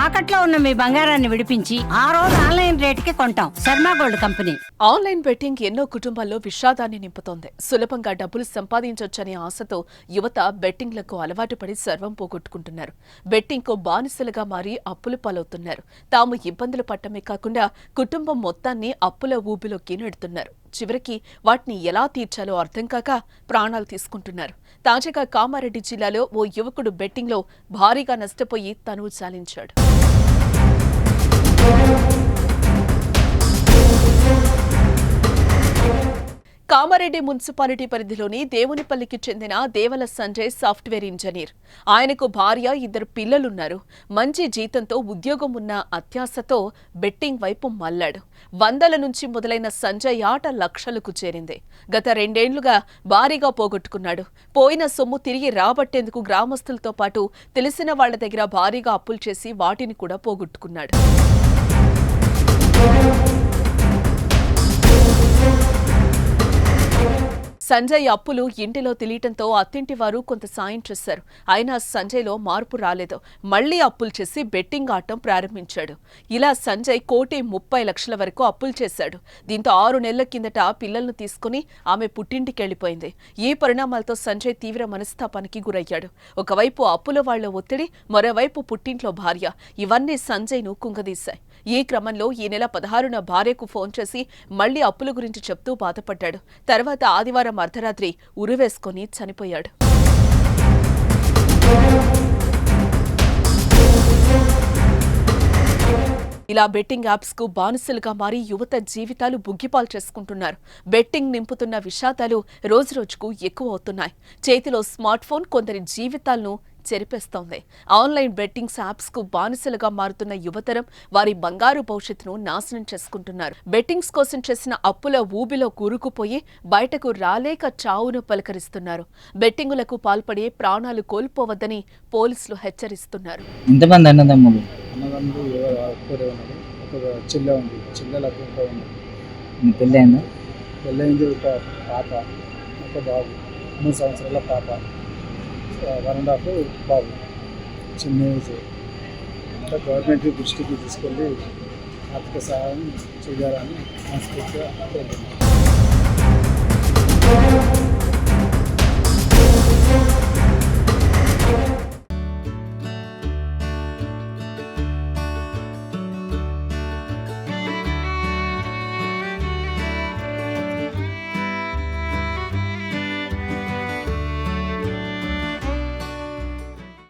తాకట్లో ఉన్న మీ బంగారాన్ని విడిపించి ఆ రోజు ఆన్లైన్ రేటుకి కొంటాం. Sharma gold company. Online betting ఎన్నో కుటుంబాల్లో విషాదాన్ని నింపుతోంది. సులభంగా డబ్బులు సంపాదించొచ్చనే ఆశతో యువత బెట్టింగ్లకు అలవాటు పడి సర్వం పోగొట్టుకుంటున్నారు. బెట్టింగ్ కు బానిసలుగా మారి అప్పుల పాలవుతున్నారు. తాము ఇబ్బందులు పట్టమే కాకుండా కుటుంబం మొత్తాన్ని అప్పుల ఊబిలోకి నెడుతున్నారు. చివరికి వాటిని ఎలా తీర్చాలో అర్థం కాక ప్రాణాలు తీసుకుంటున్నారు. తాజాగా కామారెడ్డి జిల్లాలో ఓ యువకుడు బెట్టింగ్లో భారీగా నష్టపోయి తనువు చాలించాడు. కామారెడ్డి మున్సిపాలిటీ పరిధిలోని దేవునిపల్లికి చెందిన దేవల సంజయ్ సాఫ్ట్వేర్ ఇంజనీర్. ఆయనకు భార్య, 2 పిల్లలున్నారు. మంచి జీతంతో ఉద్యోగం ఉన్న అత్యాశతో బెట్టింగ్ వైపు మళ్లాడు. వందల నుంచి మొదలైన సంజయ్ ఆట లక్షలకు చేరింది. గత 2 ఏళ్లుగా భారీగా పోగొట్టుకున్నాడు. పోయిన సొమ్ము తిరిగి రాబట్టేందుకు గ్రామస్తులతో పాటు తెలిసిన వాళ్ల దగ్గర భారీగా అప్పులు చేసి వాటిని కూడా పోగొట్టుకున్నాడు. సంజయ్ అప్పులు ఇంటిలో తెలియటంతో అత్తింటి వారు కొంత సాయం చేశారు. అయినా సంజయ్లో మార్పు రాలేదు. మళ్లీ అప్పులు చేసి బెట్టింగ్ ఆడటం ప్రారంభించాడు. ఇలా సంజయ్ 1,30,00,000 వరకు అప్పులు చేశాడు. దీంతో 6 నెలల కిందట పిల్లలను తీసుకుని ఆమె పుట్టింటికెళ్లిపోయింది. ఈ పరిణామాలతో సంజయ్ తీవ్ర మనస్తాపానికి గురయ్యాడు. ఒకవైపు అప్పుల వాళ్ల ఒత్తిడి, మరోవైపు పుట్టింట్లో భార్య, ఇవన్నీ సంజయ్ను కుంగదీశాయి. ఈ క్రమంలో ఈ నెల 16న భార్యకు ఫోన్ చేసి మళ్లీ అప్పుల గురించి చెప్తూ బాధపడ్డాడు. తర్వాత ఆదివారం అర్ధరాత్రి ఉరివేసుకుని చనిపోయాడు. ఇలా బెట్టింగ్ యాప్స్ కు బానిసలుగా మారి యువత జీవితాలు బుగ్గిపాలు చేసుకుంటున్నారు. బెట్టింగ్ నింపుతున్న విషాదాలు రోజురోజుకు ఎక్కువ అవుతున్నాయి. చేతిలో స్మార్ట్ ఫోన్ కొందరి జీవితాలను చెరిపేస్తోంది. ఆన్లైన్ బెట్టింగ్స్ యాప్స్ కు బానిసలుగా మారుతున్న యువతరం వారి బంగారు భవిష్యత్తును నాశనం చేసుకుంటున్నారు. బెట్టింగ్స్ కోసం చేసిన అప్పుల ఊబిలో కూరుకుపోయి బయటకు రాలేక చావును పలకరిస్తున్నారు. బెట్టింగులకు పాల్పడి ప్రాణాలు కోల్పోవద్దని పోలీసులు హెచ్చరిస్తున్నారు. ఎంతమంది అన్నదమ్ములు? ఒక చిల్ల ఉంది, చిల్లలకు ఇంకా ఉంది. పెళ్ళైందా? పెళ్ళైంది. ఒక పాప, ఒక బాబు, 3 సంవత్సరాల పాప, 1.5 బాబు, చిన్న ఏజ్. అంతా గవర్నమెంట్ దృష్టికి తీసుకెళ్ళి ఆర్థిక సహాయం చేయాలని మనస్ఫూర్తిగా కోరుతున్నాను.